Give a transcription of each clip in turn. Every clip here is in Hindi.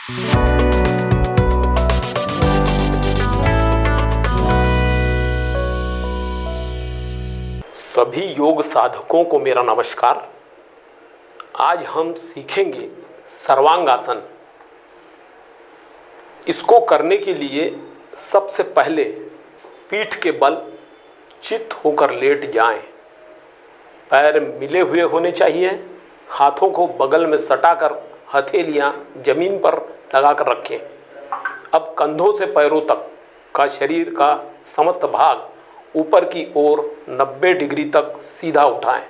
सभी योग साधकों को मेरा नमस्कार। आज हम सीखेंगे सर्वांगासन। इसको करने के लिए सबसे पहले पीठ के बल चित होकर लेट जाएं। पैर मिले हुए होने चाहिए। हाथों को बगल में सटाकर हथेलियां जमीन पर लगाकर रखें। अब कंधों से पैरों तक का शरीर का समस्त भाग ऊपर की ओर 90 डिग्री तक सीधा उठाएं।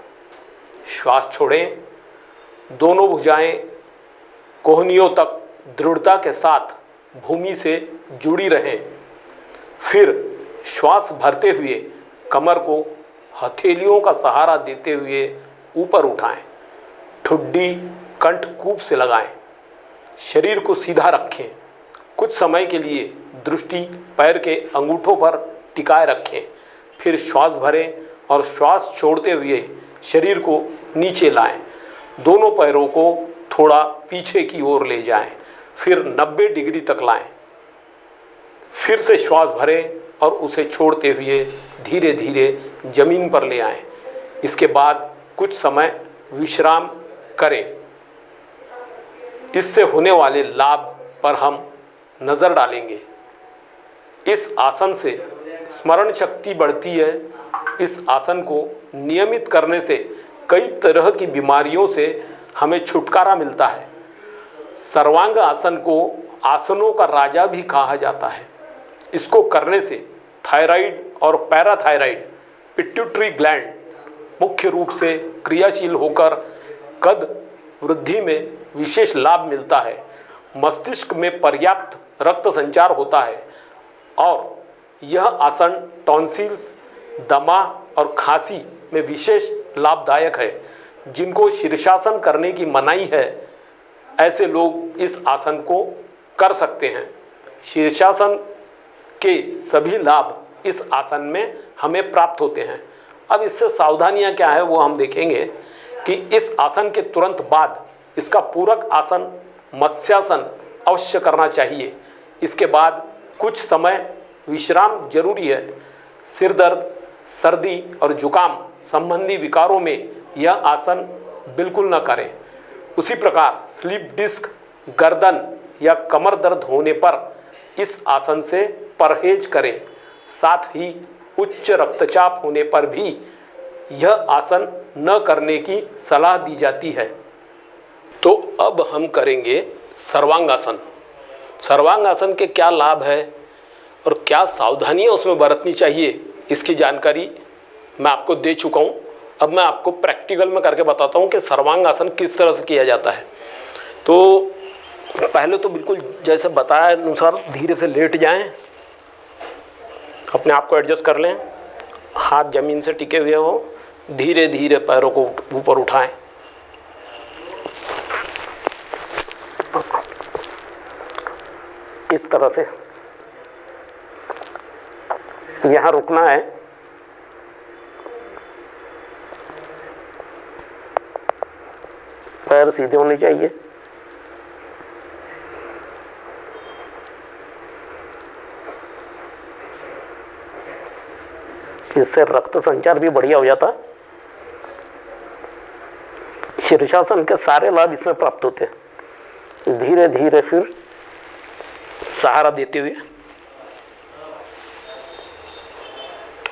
श्वास छोड़ें। दोनों भुजाएं कोहनियों तक दृढ़ता के साथ भूमि से जुड़ी रहें। फिर श्वास भरते हुए कमर को हथेलियों का सहारा देते हुए ऊपर उठाएं। ठुड्डी कंठकूप से लगाएं। शरीर को सीधा रखें। कुछ समय के लिए दृष्टि पैर के अंगूठों पर टिकाए रखें। फिर श्वास भरें और श्वास छोड़ते हुए शरीर को नीचे लाएं। दोनों पैरों को थोड़ा पीछे की ओर ले जाएं। फिर 90 डिग्री तक लाएं। फिर से श्वास भरें और उसे छोड़ते हुए धीरे धीरे जमीन पर ले आएं। इसके बाद कुछ समय विश्राम करें। इससे होने वाले लाभ पर हम नज़र डालेंगे। इस आसन से स्मरण शक्ति बढ़ती है। इस आसन को नियमित करने से कई तरह की बीमारियों से हमें छुटकारा मिलता है। सर्वांग आसन को आसनों का राजा भी कहा जाता है। इसको करने से थायराइड और पैराथायराइड पिट्यूटरी ग्लैंड मुख्य रूप से क्रियाशील होकर कद वृद्धि में विशेष लाभ मिलता है। मस्तिष्क में पर्याप्त रक्त संचार होता है और यह आसन टॉन्सिल्स, दमा और खांसी में विशेष लाभदायक है। जिनको शीर्षासन करने की मनाही है, ऐसे लोग इस आसन को कर सकते हैं। शीर्षासन के सभी लाभ इस आसन में हमें प्राप्त होते हैं। अब इससे सावधानियां क्या है वो हम देखेंगे कि इस आसन के तुरंत बाद इसका पूरक आसन मत्स्यासन अवश्य करना चाहिए। इसके बाद कुछ समय विश्राम जरूरी है। सिर दर्द, सर्दी और जुकाम संबंधी विकारों में यह आसन बिल्कुल न करें। उसी प्रकार स्लीप डिस्क, गर्दन या कमर दर्द होने पर इस आसन से परहेज करें। साथ ही उच्च रक्तचाप होने पर भी यह आसन न करने की सलाह दी जाती है। तो अब हम करेंगे सर्वांगासन। सर्वांगासन के क्या लाभ है और क्या सावधानियां उसमें बरतनी चाहिए, इसकी जानकारी मैं आपको दे चुका हूं। अब मैं आपको प्रैक्टिकल में करके बताता हूं कि सर्वांगासन किस तरह से किया जाता है। तो पहले तो बिल्कुल जैसे बताया अनुसार धीरे से लेट जाएं। अपने आप को एडजस्ट कर लें। हाथ जमीन से टिके हुए हो। धीरे धीरे पैरों को ऊपर उठाएं। इस तरह से यहाँ रुकना है। पैर सीधे होने चाहिए। इससे रक्त संचार भी बढ़िया हो जाता है। शीर्षासन के सारे लाभ इसमें प्राप्त होते हैं। धीरे धीरे फिर सहारा देते हुए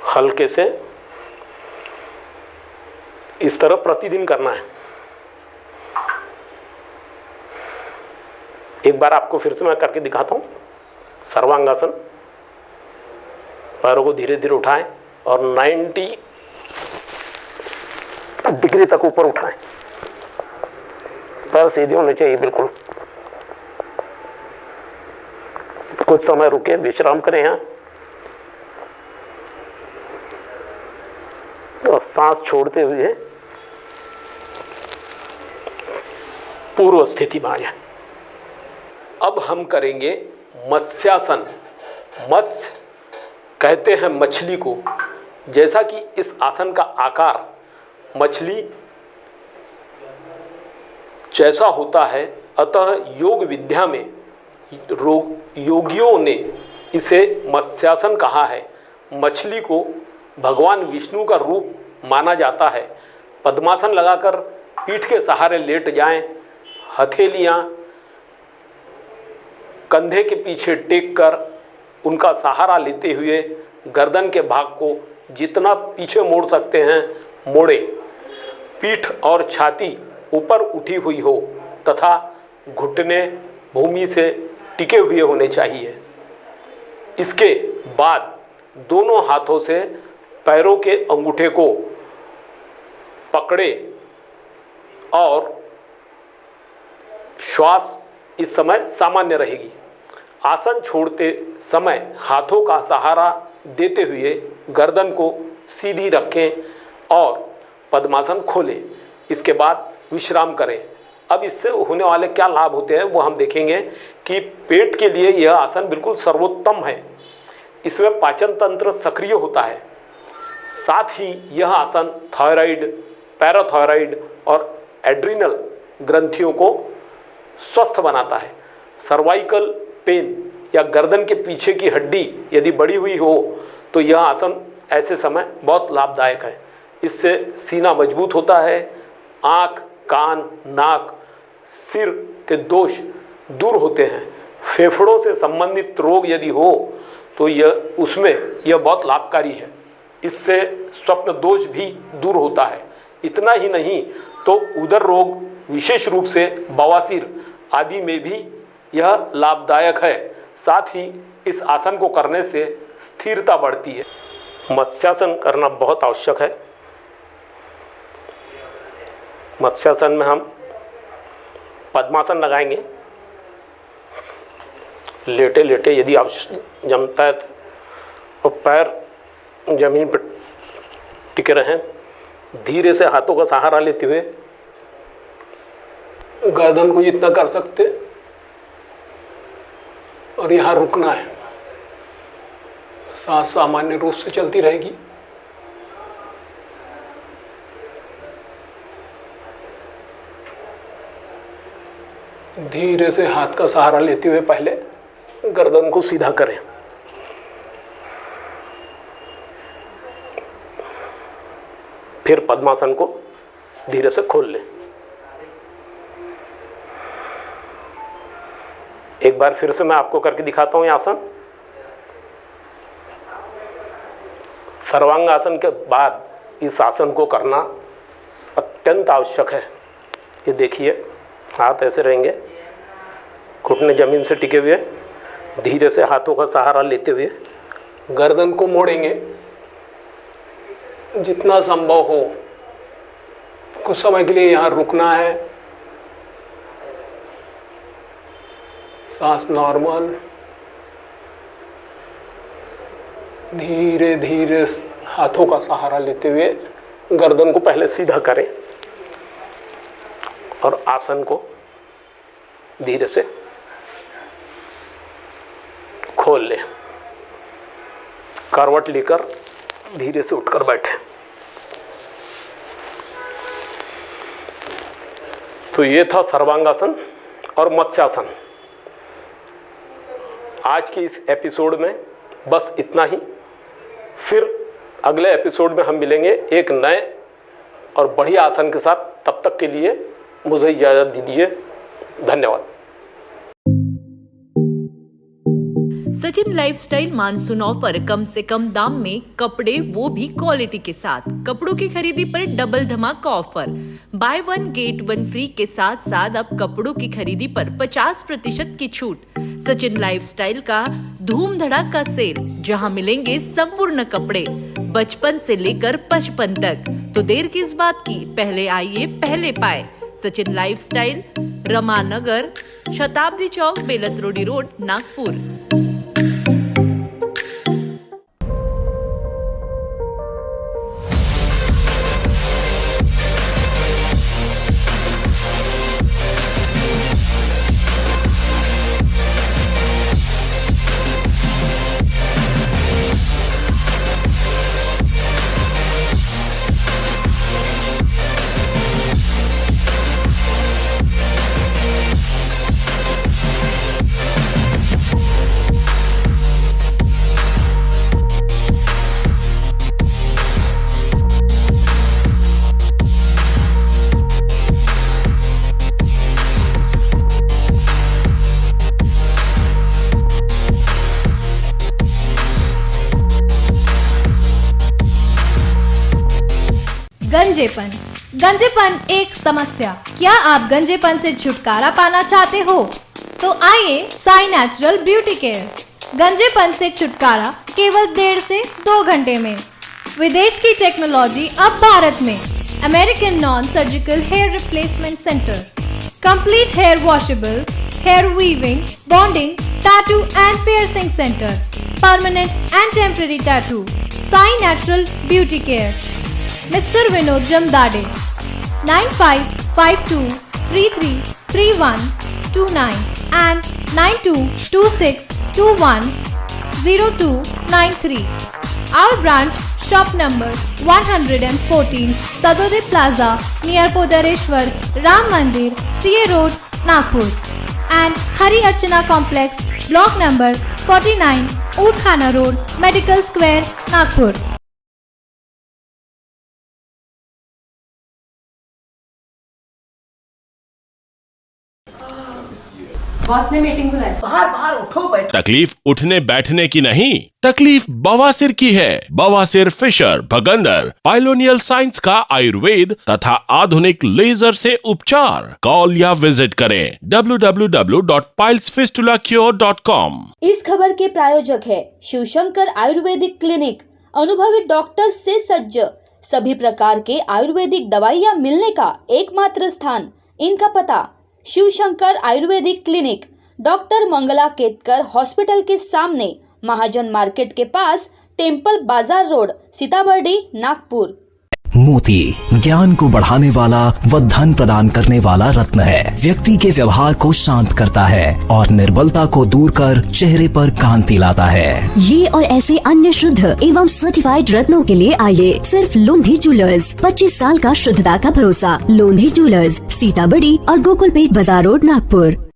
हल्के से इस तरह प्रतिदिन करना है। एक बार आपको फिर से मैं करके दिखाता हूं। सर्वांगासन। पैरों को धीरे धीरे उठाएं और 90 डिग्री तक ऊपर उठाएं। पैर सीधे होने चाहिए बिल्कुल। कुछ समय रुके, विश्राम करें यहाँ और सांस छोड़ते हुए पूर्व स्थिति में आ जाए। अब हम करेंगे मत्स्यासन। मत्स्य कहते हैं मछली को। जैसा कि इस आसन का आकार मछली जैसा होता है, अतः योग विद्या में योगियों ने इसे मत्स्यासन कहा है। मछली को भगवान विष्णु का रूप माना जाता है। पद्मासन लगाकर पीठ के सहारे लेट जाएं, हथेलियां कंधे के पीछे टेक कर उनका सहारा लेते हुए गर्दन के भाग को जितना पीछे मोड़ सकते हैं मोड़े। पीठ और छाती ऊपर उठी हुई हो तथा घुटने भूमि से टिके हुए होने चाहिए। इसके बाद दोनों हाथों से पैरों के अंगूठे को पकड़े और श्वास इस समय सामान्य रहेगी। आसन छोड़ते समय हाथों का सहारा देते हुए गर्दन को सीधी रखें और पद्मासन खोलें। इसके बाद विश्राम करें। अब इससे होने वाले क्या लाभ होते हैं वो हम देखेंगे कि पेट के लिए यह आसन बिल्कुल सर्वोत्तम है। इसमें पाचन तंत्र सक्रिय होता है। साथ ही यह आसन थायराइड, पैराथायराइड और एड्रिनल ग्रंथियों को स्वस्थ बनाता है। सर्वाइकल पेन या गर्दन के पीछे की हड्डी यदि बढ़ी हुई हो तो यह आसन ऐसे समय बहुत लाभदायक है। इससे सीना मजबूत होता है। आँख, कान, नाक, सिर के दोष दूर होते हैं। फेफड़ों से संबंधित रोग यदि हो तो यह बहुत लाभकारी है। इससे स्वप्न दोष भी दूर होता है। इतना ही नहीं तो उदर रोग, विशेष रूप से बवासीर आदि में भी यह लाभदायक है। साथ ही इस आसन को करने से स्थिरता बढ़ती है। मत्स्यासन करना बहुत आवश्यक है। मत्स्यासन में हम पद्मासन लगाएंगे। लेटे लेटे यदि आप जमता है तो पैर जमीन पर टिके रहें। धीरे से हाथों का सहारा लेते हुए गर्दन को जितना कर सकते और यहाँ रुकना है। सांस सामान्य रूप से चलती रहेगी। धीरे से हाथ का सहारा लेते हुए पहले गर्दन को सीधा करें। फिर पद्मासन को धीरे से खोल लें। एक बार फिर से मैं आपको करके दिखाता हूं। यह आसन सर्वांगासन के बाद इस आसन को करना अत्यंत आवश्यक है। ये देखिए, हाथ ऐसे रहेंगे, घुटने जमीन से टिके हुए, धीरे से हाथों का सहारा लेते हुए गर्दन को मोड़ेंगे। जितना संभव हो कुछ समय के लिए यहाँ रुकना है। सांस नॉर्मल। धीरे धीरे हाथों का सहारा लेते हुए गर्दन को पहले सीधा करें और आसन को धीरे से खोल लें। करवट लेकर धीरे से उठकर बैठें। तो ये था सर्वांगासन और मत्स्यासन। आज के इस एपिसोड में बस इतना ही। फिर अगले एपिसोड में हम मिलेंगे एक नए और बढ़िया आसन के साथ। तब तक के लिए मुझे इजाज़त दीजिए। धन्यवाद। सचिन लाइफस्टाइल मानसून ऑफर, कम से कम दाम में कपड़े, वो भी क्वालिटी के साथ। कपड़ों की खरीदी पर डबल धमाका ऑफर, बाय 1 गेट 1 फ्री के साथ साथ अब कपड़ों की खरीदी पर 50% की छूट। सचिन लाइफस्टाइल का धूम धड़ाका सेल, जहां मिलेंगे संपूर्ण कपड़े बचपन से लेकर 55 तक। तो देर किस बात की, पहले आइए पहले पाए। सचिन लाइफस्टाइल, रमानगर, शताब्दी चौक, बेलतरोडी रोड, नागपुर। गंजेपन। गंजेपन एक समस्या। क्या आप गंजेपन से छुटकारा पाना चाहते हो? तो आइए साई नेचुरल ब्यूटी केयर। गंजेपन से छुटकारा केवल 1.5 से 2 घंटे में। विदेश की टेक्नोलॉजी अब भारत में। American non surgical hair replacement centre, complete hair washable, hair weaving, bonding, tattoo and piercing centre, permanent and temporary tattoo. Sai natural beauty care, mister Vinod Jamdade, 9552333129 and 9226210293. Our branch, shop number 114, Sadode Plaza, near Podareshwar Ram Mandir, CA Road, Nagpur, and Hari Archana Complex, block number 49, Oudkhana Road, Medical Square, Nagpur. Boss ने मीटिंग बुलाई। बाहर उठो बैठो। तकलीफ उठने बैठने की नहीं, तकलीफ बवासीर की है। बवासीर, फिशर, भगंदर, पाइलोनियल साइंस का आयुर्वेद तथा आधुनिक लेजर से उपचार। कॉल या विजिट करें www.pilesfistulacure.com। इस खबर के प्रायोजक है शिवशंकर आयुर्वेदिक क्लिनिक, अनुभवी डॉक्टर से सज्ज, सभी प्रकार के आयुर्वेदिक दवाइयाँ मिलने का एकमात्र स्थान। इनका पता Shivshankar Ayurvedic clinic, doctor Mangala Ketkar hospital के सामने, महाजन मार्केट के पास, टेम्पल बाजार रोड, सीताबर्डी, नागपुर। मोती ज्ञान को बढ़ाने वाला व धन प्रदान करने वाला रत्न है। व्यक्ति के व्यवहार को शांत करता है और निर्बलता को दूर कर चेहरे पर कांति लाता है। ये और ऐसे अन्य शुद्ध एवं सर्टिफाइड रत्नों के लिए आइए सिर्फ लोंधी ज्वेलर्स। 25 साल का शुद्धता का भरोसा। लोंधी ज्वेलर्स, सीताबड़ी और गोकुलपेट बाजार रोड, नागपुर।